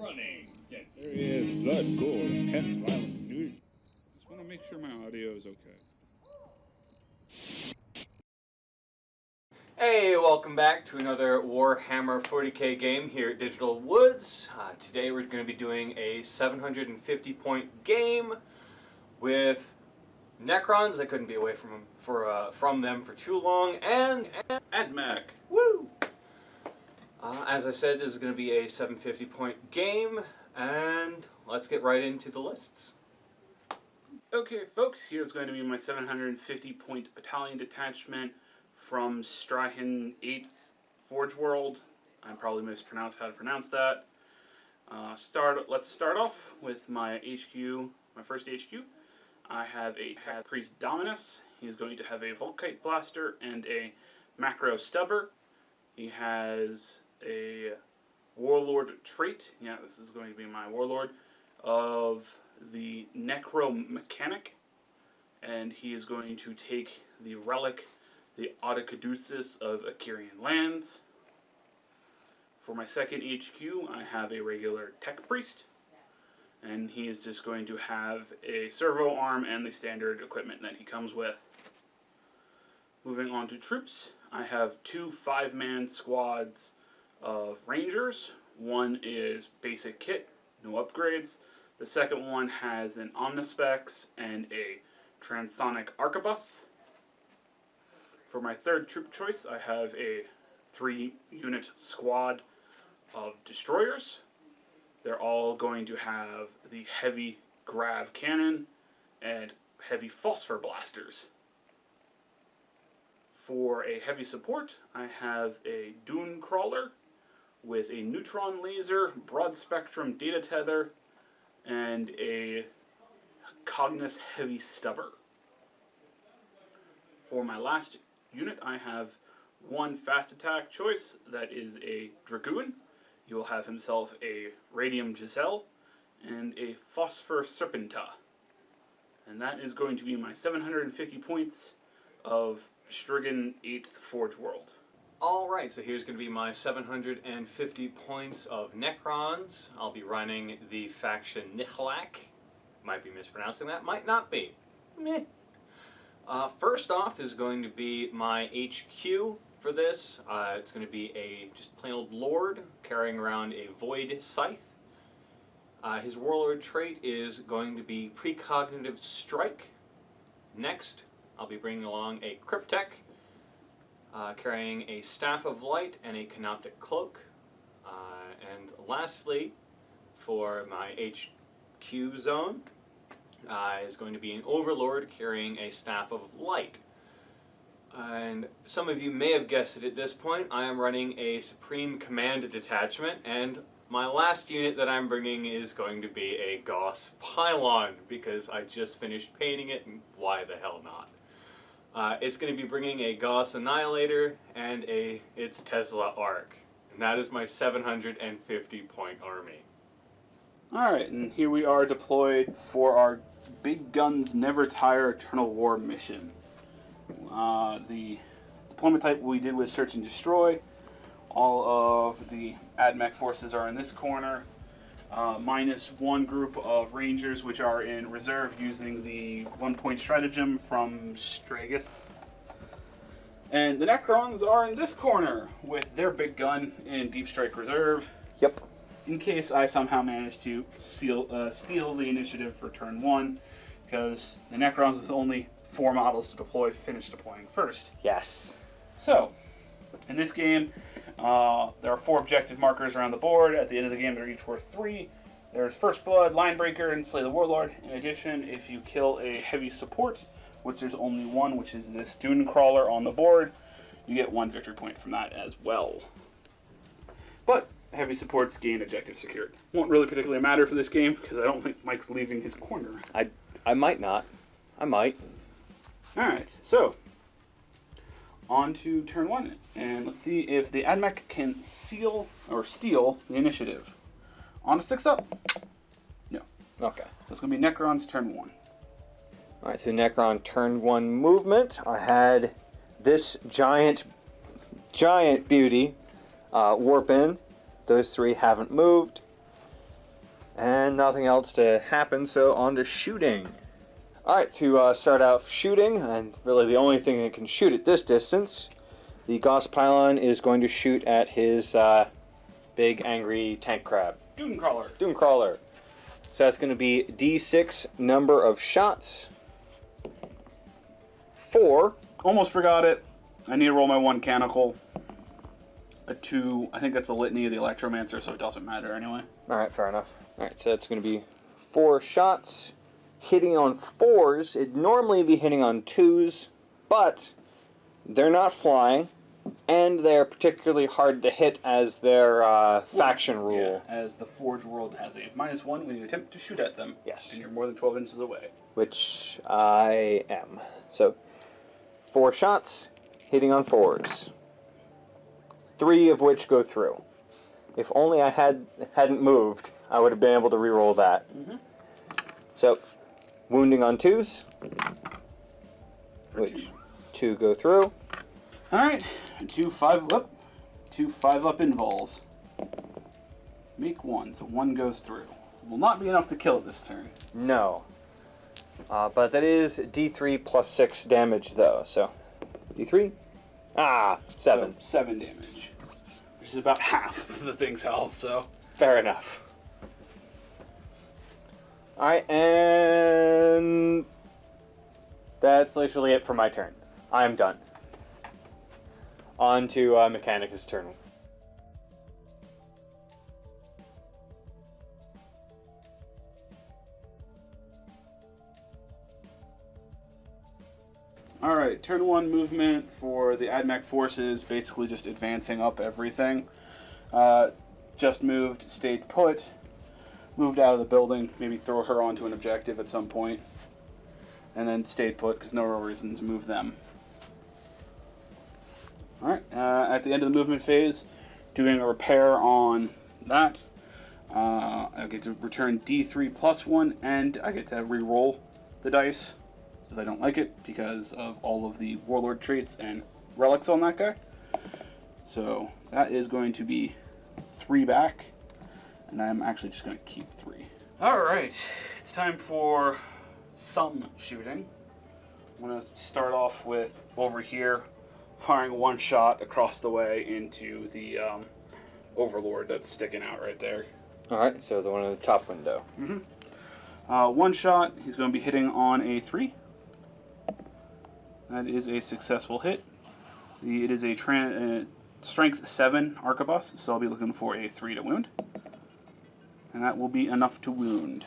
running. There is blood, gore, intense violence, nudity. Just want to make sure my audio is okay. Hey, welcome back to another Warhammer 40k game here at Digital Woods. Today we're going to be doing a 750 point game with Necrons. I couldn't be away from them for too long, and Mech. Woo! As I said, this is going to be a 750 point game, and let's get right into the lists. Okay, folks, here's going to be my 750 point battalion detachment from Strahan 8th Forge World. I probably mispronounced how to pronounce that. Let's start off with my HQ, my first HQ. I have a Priest Dominus. He's going to have a Volkite Blaster and a Macro Stubber. He has a Warlord trait. Yeah, this is going to be my Warlord of the Mechanic. And he is going to take the relic, the Autocaduceus of Akirian lands. For my second HQ, I have a regular Tech Priest, and he is just going to have a servo arm and the standard equipment that he comes with. Moving on to troops, I have two 5-man squads of Rangers. One is basic kit, no upgrades. The second one has an Omnispecs and a Transonic Arquebus. For my third troop choice, I have a 3-unit squad of destroyers. They're all going to have the heavy grav cannon and heavy phosphor blasters. For a heavy support, I have a Dune Crawler with a neutron laser, broad spectrum data tether, and a Cognis heavy stubber. For my last unit, I have one fast attack choice that is a Dragoon. He will have himself a Radium Giselle and a Phosphor Serpenta. And that is going to be my 750 points of Strigan 8th Forge World. Alright, so here's going to be my 750 points of Necrons. I'll be running the faction Nichlac. Might be mispronouncing that, might not be. Meh. First off is going to be my HQ for this. It's going to be a just plain old Lord carrying around a Void Scythe. His Warlord trait is going to be Precognitive Strike. Next, I'll be bringing along a Cryptek, carrying a Staff of Light and a Canoptic Cloak. And lastly, for my HQ zone, is going to be an Overlord carrying a Staff of Light. And some of you may have guessed it at this point, I am running a Supreme Command detachment, and my last unit that I'm bringing is going to be a Gauss Pylon, because I just finished painting it, and why the hell not? It's going to be bringing a Gauss Annihilator and its Tesla Arc, and that is my 750 point army. Alright, and here we are deployed for our Big Guns Never Tire Eternal War mission. The deployment type we did was Search and Destroy. All of the AdMech forces are in this corner, minus one group of Rangers which are in reserve using the 1-point stratagem from Stragus. And the Necrons are in this corner with their big gun in Deep Strike Reserve. Yep. In case I somehow manage to steal the initiative for turn 1, because the Necrons with only 4 models to deploy finish deploying first. Yes. So, in this game, there are 4 objective markers around the board. At the end of the game, they're each worth 3. There's First Blood, Linebreaker, and Slay the Warlord. In addition, if you kill a heavy support, which there's only one, which is this Dune Crawler on the board, you get 1 victory point from that as well. But heavy supports gain objective secured. Won't really particularly matter for this game, because I don't think Mike's leaving his corner. I might not. I might. Alright, so on to turn 1, and let's see if the AdMech can steal the initiative. On to 6 up. No. Okay. So it's going to be Necron's turn 1. Alright, so Necron turn 1 movement. I had this giant beauty warp in. Those 3 haven't moved. And nothing else to happen, so on to shooting. Alright, to start out shooting, and really the only thing that can shoot at this distance, the Gauss Pylon is going to shoot at his big angry tank crab. Dooncrawler. Dooncrawler. So that's going to be D6 number of shots. 4. Almost forgot it. I need to roll my 1 canonical. A 2. I think that's the litany of the Electromancer, so it doesn't matter anyway. Alright, fair enough. Alright, so that's going to be 4 shots. Hitting on 4s. It'd normally be hitting on 2s, but they're not flying, and they're particularly hard to hit as their faction rule. Yeah, as the Forge World has a -1 when you attempt to shoot at them. Yes. And you're more than 12 inches away. Which I am. So, 4 shots, hitting on 4s. 3 of which go through. If only I hadn't moved, I would have been able to reroll that. So, wounding on 2s, which 2 go through. Alright, 2 5-up invols. Make 1, so 1 goes through. Will not be enough to kill it this turn. No. But that is D3 plus 6 damage, though. So, D3? 7. So 7 damage. Which is about half of the thing's health, so. Fair enough. Alright, and that's literally it for my turn. I'm done. On to Mechanicus' turn. Alright, turn 1 movement for the AdMech forces, basically just advancing up everything. Just moved, stayed put, moved out of the building, maybe throw her onto an objective at some point, and then stayed put because no real reason to move them. Alright, at the end of the movement phase, doing a repair on that. I get to return D3 plus 1, and I get to re-roll the dice if I don't like it because of all of the Warlord traits and relics on that guy. So that is going to be 3 back, and I'm actually just going to keep 3. Alright, it's time for some shooting. I'm going to start off with over here, firing 1 shot across the way into the Overlord that's sticking out right there. Alright, so the one in the top window. 1 shot, he's going to be hitting on a 3. That is a successful hit. It is a strength 7 arquebus, so I'll be looking for a 3 to wound. And that will be enough to wound.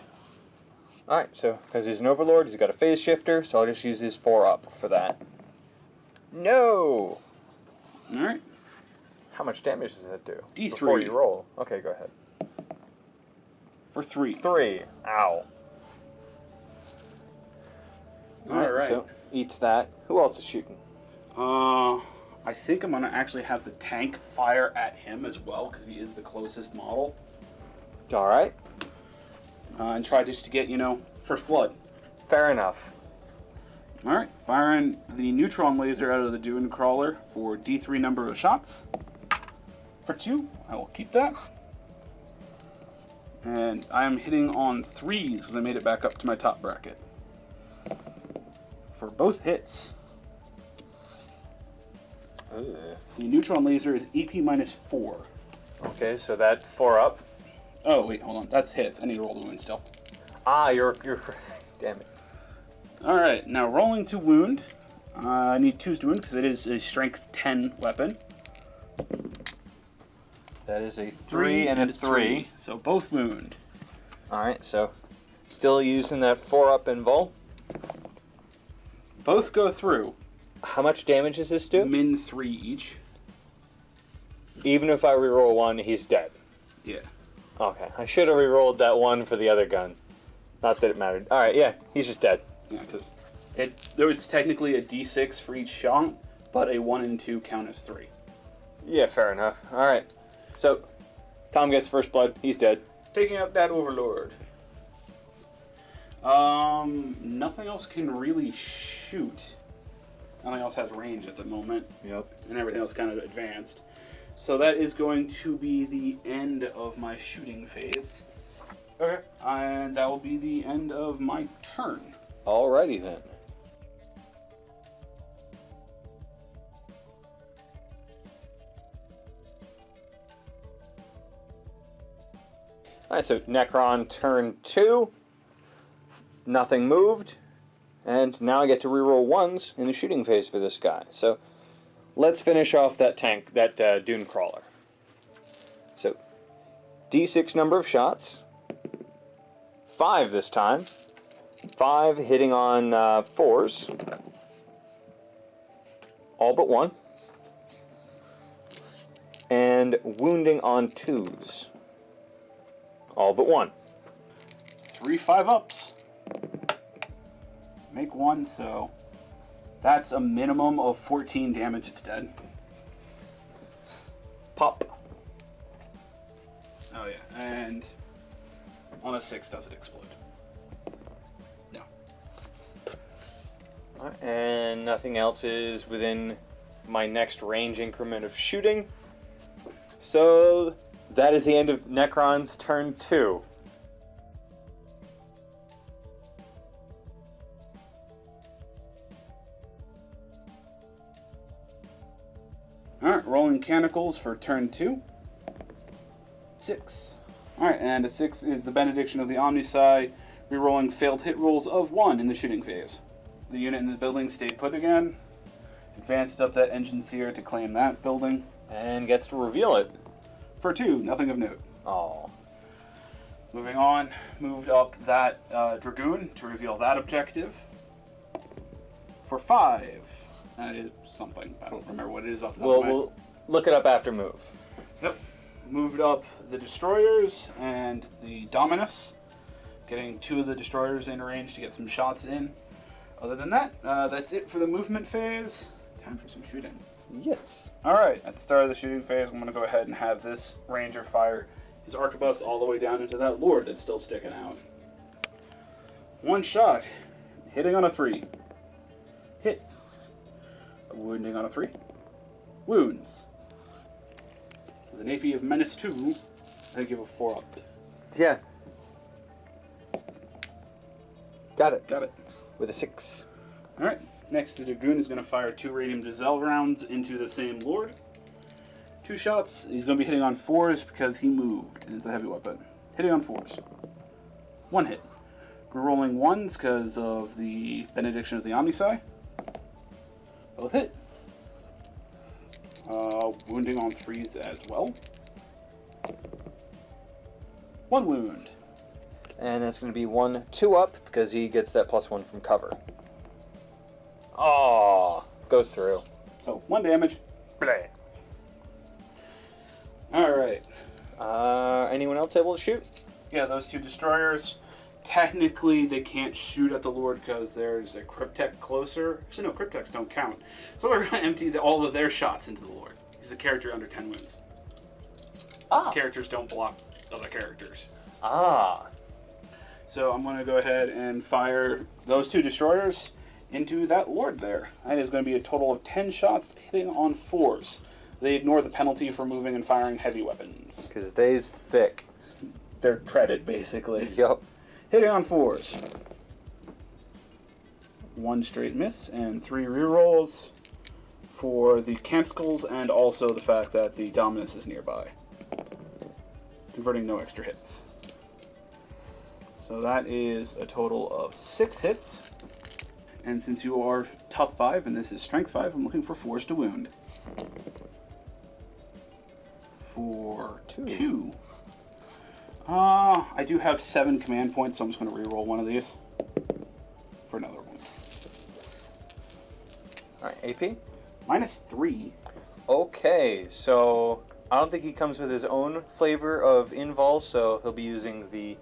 Alright, so because he's an Overlord, he's got a phase shifter, so I'll just use his 4-up for that. No! Alright. How much damage does that do? D3. Before you roll. Okay, go ahead. For 3. 3. Ow. Alright. So, eats that. Who else is shooting? I think I'm going to actually have the tank fire at him as well, because he is the closest model. Alright. And try just to get, first blood. Fair enough. Alright, firing the neutron laser out of the Dooncrawler for D3 number of shots. For 2, I will keep that. And I'm hitting on 3s because I made it back up to my top bracket. For both hits. Ugh. The neutron laser is EP -4. Okay, so that 4-up. Oh, wait, hold on. That's hits. I need to roll the wound still. You're damn it. Alright, now rolling to wound. I need 2s to wound because it is a strength 10 weapon. That is a 3 and a 3. So both wound. Alright, so still using that 4-up invul. Both go through. How much damage does this do? Min 3 each. Even if I reroll 1, he's dead. Yeah. Okay, I should have rerolled that 1 for the other gun. Not that it mattered. Alright, yeah, he's just dead. Yeah, because it's technically a d6 for each shot, but a 1 and 2 count as 3. Yeah, fair enough. Alright, so Tom gets first blood. He's dead. Taking out that Overlord. Nothing else can really shoot. Nothing else has range at the moment. Yep. And everything else kind of advanced. So that is going to be the end of my shooting phase. Okay. And that will be the end of my turn. Alrighty then. Alright, so Necron turn 2. Nothing moved. And now I get to reroll ones in the shooting phase for this guy. So let's finish off that Dune Crawler. So D6 number of shots. 5 this time. 5 hitting on 4s. All but 1. And wounding on 2s. All but 1. 3 5-ups. Make 1, so that's a minimum of 14 damage. It's dead. Pop. Oh yeah, and on a 6, does it explode? No. Alright, and nothing else is within my next range increment of shooting. So that is the end of Necron's turn 2. Alright, rolling mechanicals for turn 2. 6. Alright, and a 6 is the benediction of the Omnisci, rerolling failed hit rolls of 1 in the shooting phase. The unit in the building stayed put again, advanced up that engine seer to claim that building, And gets to reveal it. for 2, nothing of note. Oh. Moving on, moved up that Dragoon to reveal that objective. For 5, that is something. I don't remember what it is off the top of my head. We'll look it up after move. Yep. Moved up the Destroyers and the Dominus, getting 2 of the Destroyers in range to get some shots in. Other than that, that's it for the movement phase. Time for some shooting. Yes. Alright, at the start of the shooting phase, I'm going to go ahead and have this Ranger fire his arquebus all the way down into that Lord that's still sticking out. 1 shot, hitting on a 3. Hit. Wounding on a 3. Wounds. With an AP of Menace 2, I give a 4 up. Yeah. Got it. Got it. With a 6. Alright, next the Dragoon is going to fire 2 Radium Gazelle rounds into the same Lord. 2 shots. He's going to be hitting on 4s because he moved, and it's a heavy weapon. Hitting on 4s. 1 hit. We're rolling 1s because of the benediction of the Omnisci. Both hit. Wounding on 3s as well. 1 wound. And that's going to be 1 2 up because he gets that +1 from cover. Oh, goes through. So 1 damage. Bleh. Alright. Anyone else able to shoot? Yeah, those 2 destroyers. Technically, they can't shoot at the Lord because there's a Cryptek closer. Actually, no, Crypteks don't count. So they're going to empty all of their shots into the Lord. He's a character under 10 wounds. Ah. Characters don't block other characters. Ah. So I'm going to go ahead and fire those 2 destroyers into that Lord there. That is going to be a total of 10 shots hitting on 4s. They ignore the penalty for moving and firing heavy weapons. Because they's thick. They're treaded, basically. Yup. Hitting on 4s. 1 straight miss and 3 rerolls for the canticles and also the fact that the Dominus is nearby. Converting no extra hits. So that is a total of 6 hits. And since you are tough 5 and this is strength 5, I'm looking for 4s to wound. For 2. I do have 7 command points, so I'm just going to reroll one of these for another one. Alright, AP? -3. Okay, so I don't think he comes with his own flavor of invul, so he'll be using the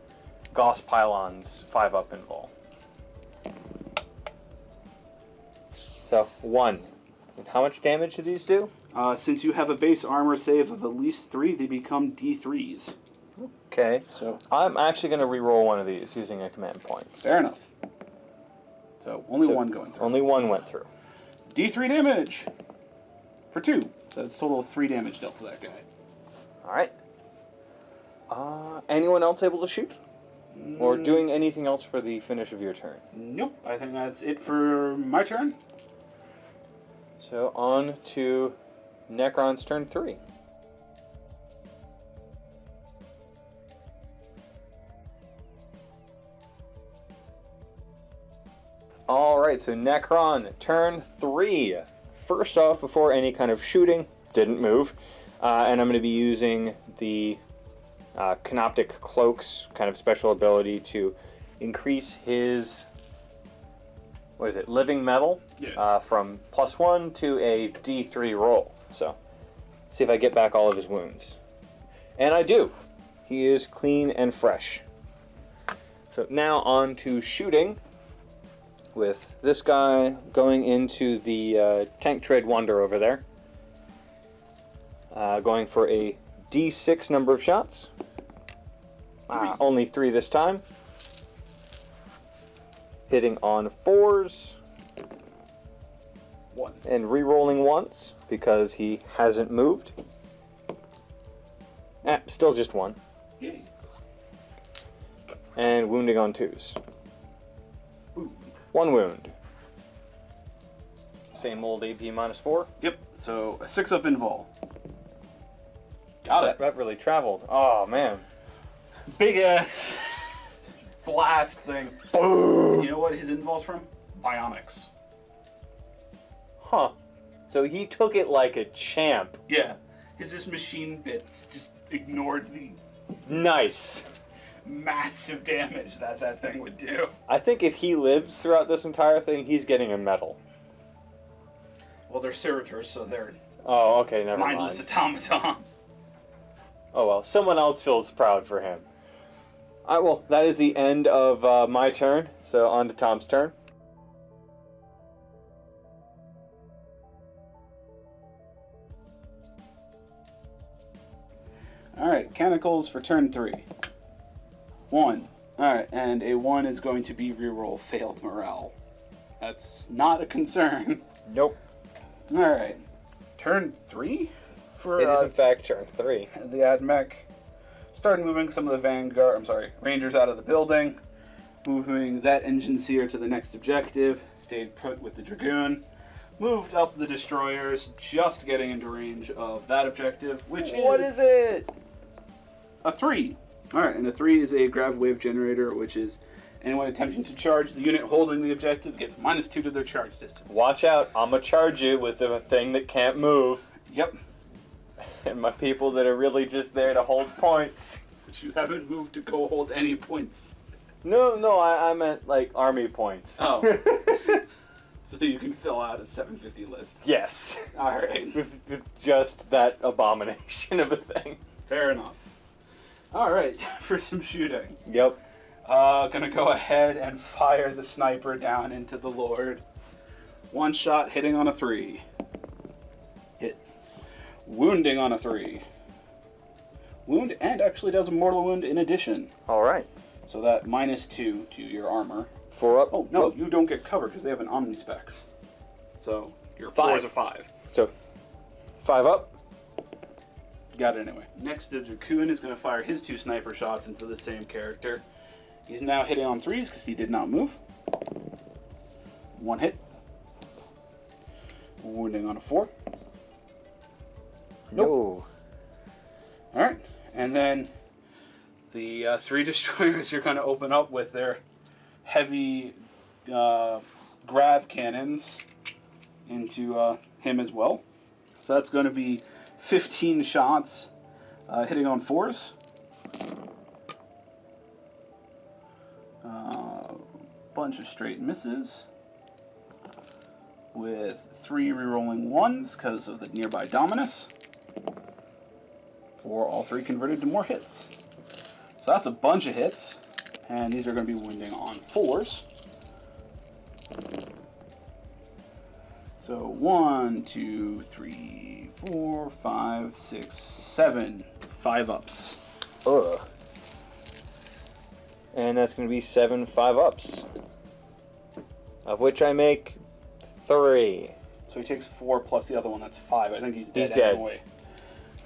Gauss Pylon's 5-up invul. So, 1. And how much damage do these do? Since you have a base armor save of at least 3, they become D3s. Okay, So I'm actually going to re-roll one of these using a command point. fair enough. So only So, 1 going through. Only 1 went through. D3 damage for 2. So that's a total of 3 damage dealt to that guy. Alright. Anyone else able to shoot? Or doing anything else for the finish of your turn? Nope. I think that's it for my turn. So on to Necron's turn 3. Alright, so Necron, turn 3. First off, before any kind of shooting, didn't move, and I'm going to be using the Canoptic Cloak's kind of special ability to increase his, what is it, living metal, from +1 to a D3 roll. So, see if I get back all of his wounds. And I do. He is clean and fresh. So now on to shooting, with this guy going into the Tank Tread Wonder over there. Going for a D6 number of shots. Only 3 this time. Hitting on 4s. 1. And re-rolling once because he hasn't moved. Still just 1. Yay. And wounding on 2s. Ooh. 1 wound. Same old AP -4. Yep. So a 6 up invul. Got it. That really traveled. Oh man. Big ass blast thing. You know what his invul's from? Bionics. Huh. So he took it like a champ. Yeah. His just machine bits just ignored the Nice. massive damage that thing would do. I think if he lives throughout this entire thing, he's getting a medal. Well, they're servitors, so they're Oh, okay, never mindless mind. automaton. Oh well, someone else feels proud for him. Alright, well, that is the end of my turn, so on to Tom's turn. Alright, Canticles for turn 3. 1. Alright, and a 1 is going to be reroll failed morale. That's not a concern. Nope. Alright. Turn 3? For It is in fact turn 3. the Admech. Started moving some of the Rangers out of the building. Moving that engine seer to the next objective. Stayed put with the Dragoon. Moved up the Destroyers, just getting into range of that objective, which What is it? a 3. Alright, and a 3 is a grav wave generator, which is anyone attempting to charge the unit holding the objective gets -2 to their charge distance. Watch out, I'ma charge you with a thing that can't move. Yep. And my people that are really just there to hold points. But you haven't moved to go hold any points. No, I meant like army points. Oh. So you can fill out a 750 list. Yes. Alright. With just that abomination of a thing. Fair enough. Alright, for some shooting. Yep. Gonna go ahead and fire the sniper down into the Lord. 1 shot hitting on a 3. Hit. Wounding on a 3. Wound, and actually does a mortal wound in addition. Alright. So that -2 to your armor. 4 up. Oh, no, you don't get cover because they have an Omnispecs. So your 5. 4 is a 5. So 5 up. Got it anyway. Next, the Dracoon is going to fire his 2 sniper shots into the same character. He's now hitting on 3s because he did not move. 1 hit. Wounding on a 4. No. Alright, and then the 3 destroyers are going to open up with their heavy grav cannons into him as well. So that's going to be 15 shots hitting on 4s. Bunch of straight misses with 3 rerolling 1s because of the nearby Dominus. For all 3 converted to more hits. So that's a bunch of hits, and these are going to be wounding on 4s. So 1, 2, 3, 4, 5, 6, 7. 5 ups. Ugh. And that's going to be 7 5-ups. Of which I make 3. So he takes 4 plus the other one, that's 5. I think he's dead He's dead. anyway.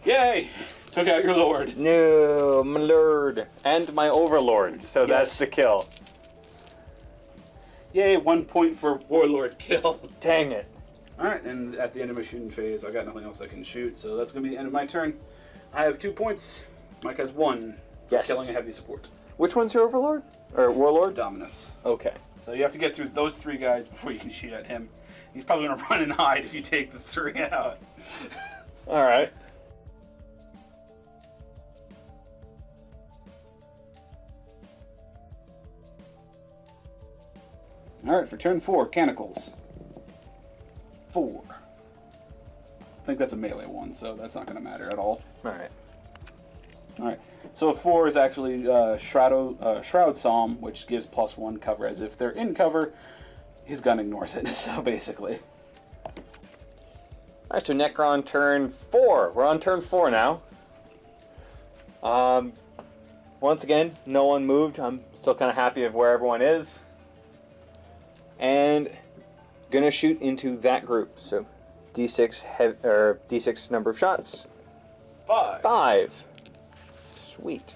Yay! Took out your lord. No, my lord. And my overlord. So that's Yes. the kill. Yay, 1 point for warlord kill. Dang it. Alright, and at the end of my shooting phase, I got nothing else I can shoot, so that's going to be the end of my turn. I have 2 points. Mike has 1 for Yes. killing a heavy support. Which one's your overlord? Or warlord? Dominus. Okay. So you have to get through those 3 guys before you can shoot at him. He's probably going to run and hide if you take the 3 out. Alright. Alright, for turn 4, Canicles. 4. I think that's a melee one, so that's not going to matter at all. Alright. Alright, so 4 is actually Shroud Psalm, which gives +1 cover, as if they're in cover, his gun ignores it, so basically. Alright, so Necron turn 4. We're on turn 4 now. Once again, no one moved. I'm still kind of happy of where everyone is. And gonna shoot into that group. So D6 D6 number of shots. 5. 5. Sweet.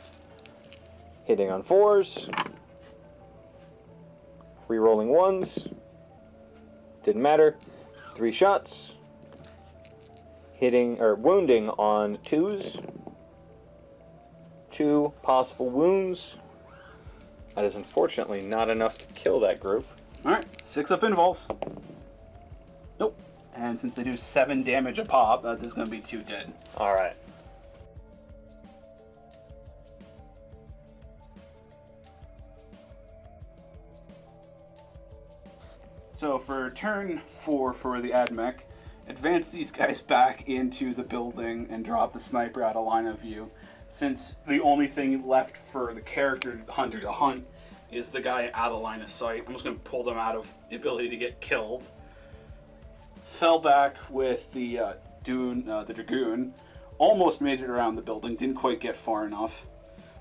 Hitting on 4s. Rerolling 1s. Didn't matter. 3 shots. Hitting or wounding on 2s. 2 possible wounds. That is unfortunately not enough to kill that group. Alright, 6 up invols. Nope. And since they do 7 damage a pop, that is going to be 2 dead. Alright. So for turn 4 for the Admech, advance these guys back into the building and drop the sniper out of line of view. Since the only thing left for the character hunter to hunt is the guy out of line of sight, I'm just going to pull them out of the ability to get killed. Fell back with the Dragoon. Almost made it around the building, didn't quite get far enough.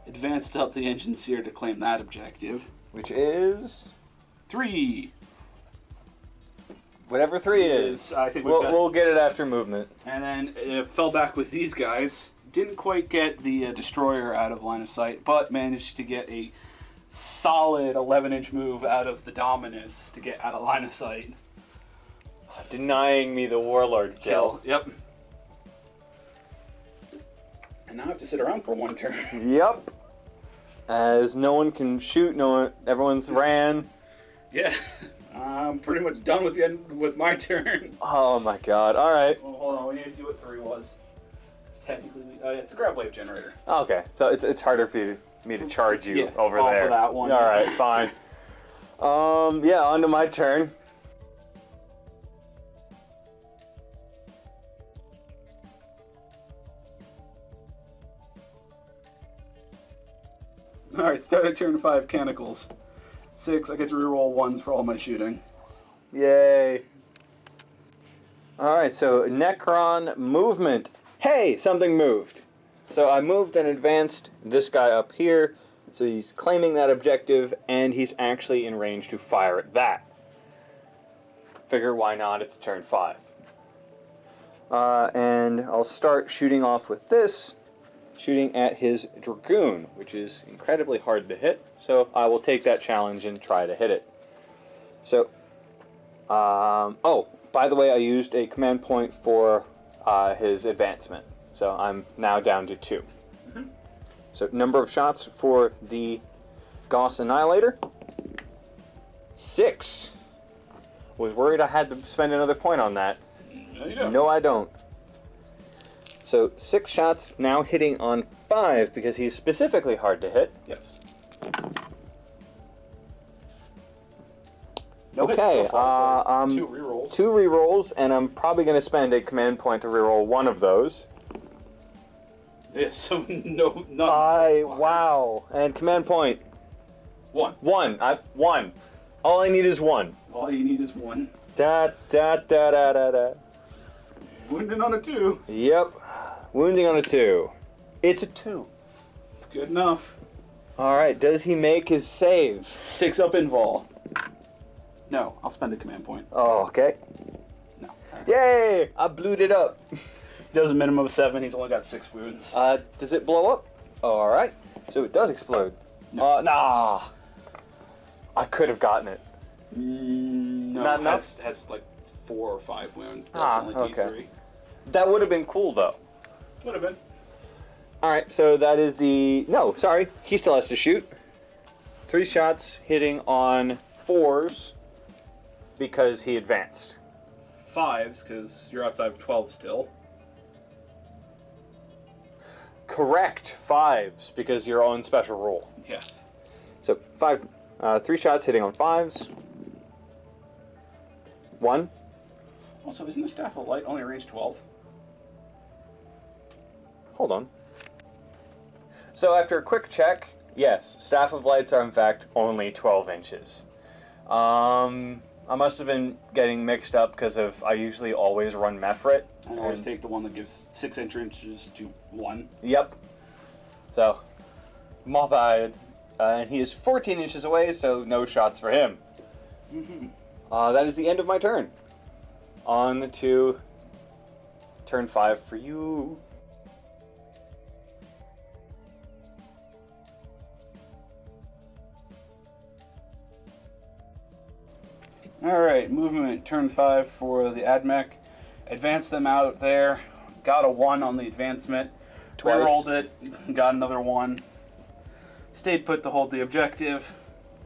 Advanced up the Engineer to claim that objective. Which is 3. whatever 3 is. I think we'll get it after movement. And then it fell back with these guys. Didn't quite get the Destroyer out of line of sight, but managed to get a solid 11-inch move out of the Dominus to get out of line of sight. Denying me the warlord kill. Yep. And now I have to sit around for 1 turn. Yep. As no one can shoot, everyone's ran. Yeah. I'm pretty much done with my turn. Oh my god. Alright. Well, hold on, we need to see what 3 was. It's technically it's a grab wave generator. Okay. So it's harder for me to charge you over off there. of that one. Alright, fine. Yeah, on to my turn. Alright, start at turn 5, Canicles. 6, I get to reroll 1s for all my shooting. Yay. Alright, so Necron movement. Hey, something moved. So I moved and advanced this guy up here. So he's claiming that objective, and he's actually in range to fire at that. Figure why not, it's turn 5. And I'll start shooting off with this, shooting at his Dragoon, which is incredibly hard to hit. So I will take that challenge and try to hit it. So, oh, by the way, I used a command point for his advancement. So I'm now down to 2. Mm-hmm. So number of shots for the Gauss Annihilator. 6. Was worried I had to spend another point on that. No, you don't. No, I don't. So 6 shots, now hitting on 5 because he's specifically hard to hit. Yes. No hits Okay, so far, 2 rerolls. 2 rerolls, and I'm probably going to spend a command point to reroll 1 of those. Yes, so no, none. Wow. And command point. 1. 1. 1. All I need is 1. All you need is 1. Da da da da da da. Wounded on a 2. Yep. Wounding on a 2. It's a 2. It's good enough. Alright, does he make his save? 6 up invol. No, I'll spend a command point. Oh, okay. No. Yay! I blewed it up. He does a minimum of 7. He's only got 6 wounds. Does it blow up? All right. So it does explode. No. Nah. I could have gotten it. No, Not has like 4 or 5 wounds. That's Ah, only okay. D3. That would have been cool, though. Would have been. All right, so that is the... No, sorry. He still has to shoot. 3 shots hitting on 4s because he advanced. 5s, because you're outside of 12 still. Correct. 5s because your own special rule. Yes. So 3 shots hitting on 5s. 1. Also, isn't the Staff of Light only range 12? Hold on. So after a quick check, yes, Staff of Lights are in fact only 12 inches. I must have been getting mixed up because I usually always run Mephrit. I always take the one that gives 6 inches to 1. Yep. So, my and he is 14 inches away, so no shots for him. That is the end of my turn. On to turn 5 for you. Alright, movement, turn 5 for the Admech. Advance them out there. Got a 1 on the advancement. Twice. Rolled it, got another 1. Stayed put to hold the objective.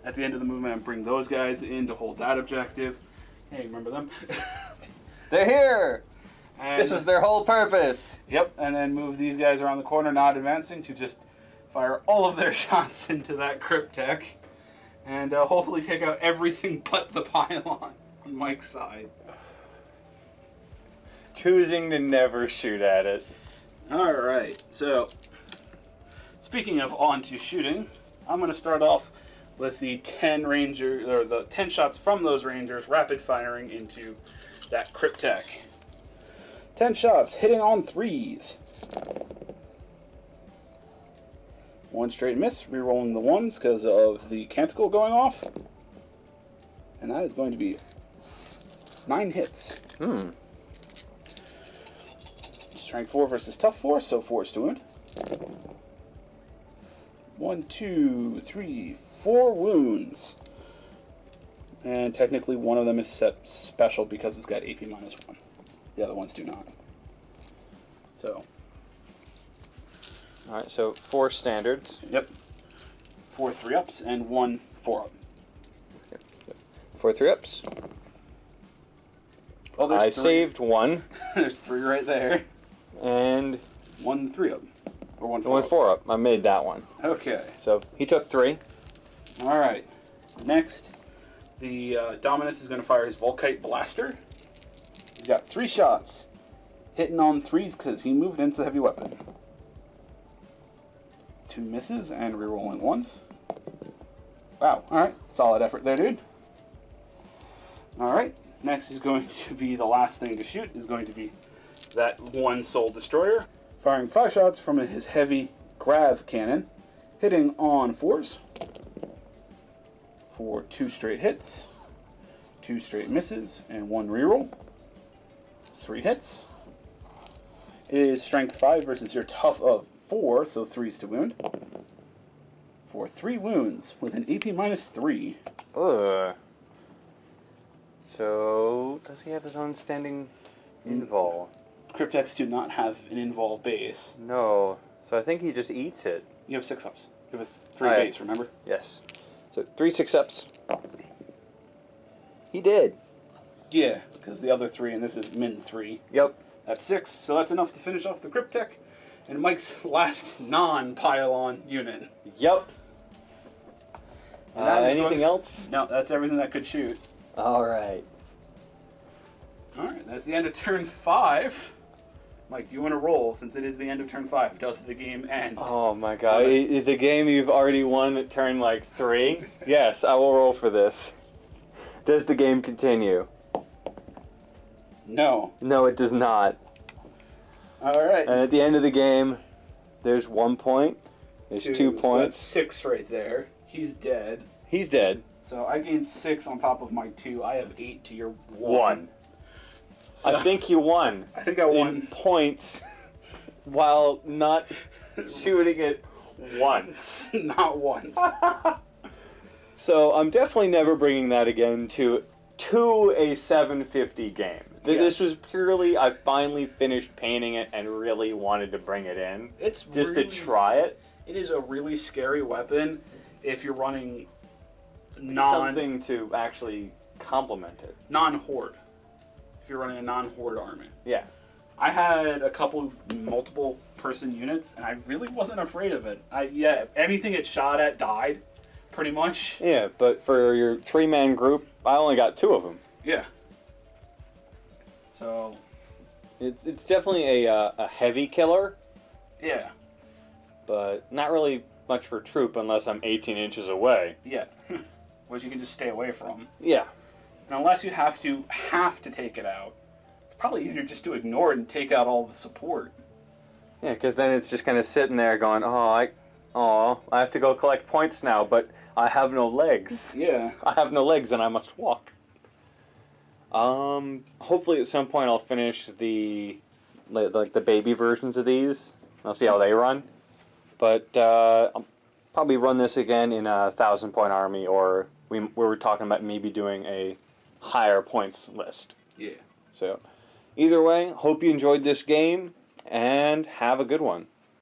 At the end of the movement, I bring those guys in to hold that objective. Hey, remember them? They're here! And, This was their whole purpose! Yep, and then move these guys around the corner, not advancing, to just fire all of their shots into that Cryptek. And hopefully take out everything but the pylon on Mike's side. Choosing to never shoot at it. Alright, so speaking of on to shooting, I'm going to start off with the 10 ranger, or the 10 shots from those rangers rapid firing into that Cryptek. 10 shots hitting on 3s. 1 straight miss, re-rolling the 1s because of the canticle going off. And that is going to be 9 hits. Strength 4 versus Tough 4, so 4 is to wound. 1, 2, 3, 4 wounds. And technically one of them is set special because it's got AP -1. The other ones do not. So. Alright, so 4 standards. Yep. 4 3-ups and 1 4-up. 4 3-ups. Well, there's I 3. saved 1. There's 3 right there. And 1 3-up. Or 1 1 4-up. 4-up. I made that one. Okay. So he took 3. Alright. Next, the Dominus is going to fire his Volkite Blaster. He's got 3 shots. Hitting on 3s because he moved into the heavy weapon. 2 misses and re-rolling 1s. Wow, alright. Solid effort there, dude. Alright. Next is going to be the last thing to shoot, is going to be that 1 Soul Destroyer. Firing 5 shots from his heavy grav cannon. Hitting on 4s. For 2 straight hits. 2 straight misses and 1 reroll. 3 hits. It is strength 5 versus your tough of 4, so 3s to wound. For 3 wounds with an AP -3. Ugh. So, does he have his own standing invul? Crypteks do not have an invul base. No. So I think he just eats it. You have 6 ups. You have a 3 Alright. base, remember? Yes. So 3 6-ups. He did. Yeah, because the other 3, and this is min 3. Yep. That's 6, so that's enough to finish off the Cryptek and Mike's last non-pylon unit. Yep. And that is Anything else? No, that's everything that could shoot. Alright. Alright, that's the end of turn 5. Mike, do you want to roll, since it is the end of turn 5? Does the game end? Oh my god. The game you've already won at turn like 3? Yes, I will roll for this. Does the game continue? No. No, it does not. Alright. And at the end of the game, there's 1 point. There's 2 So that's points. 6 right there. He's dead. He's dead. So I gained 6 on top of my 2. I have 8 to your 1. 1. I think you won. I think I in won. points while not shooting it once. Not once. So I'm definitely never bringing that again to a 750 game. This was purely, I finally finished painting it and really wanted to bring it in. It's just really, to try it. It is a really scary weapon if you're running Something to actually complement it. non-horde. If you're running a non-horde army. Yeah. I had a couple multiple person units and I really wasn't afraid of it. Anything it shot at died, pretty much. Yeah, but for your 3-man group, I only got 2 of them. Yeah. So It's definitely a heavy killer, yeah. but not really much for troop unless I'm 18 inches away. Yeah. Which you can just stay away from. Yeah. And unless you have to take it out, it's probably easier just to ignore it and take out all the support. Yeah, because then it's just kind of sitting there going, I have to go collect points now, but I have no legs. Yeah. I have no legs and I must walk. Hopefully at some point I'll finish the baby versions of these. I'll see how they run. But I'll probably run this again in a 1,000-point army, or we were talking about maybe doing a higher points list. Yeah. So either way, hope you enjoyed this game and have a good one.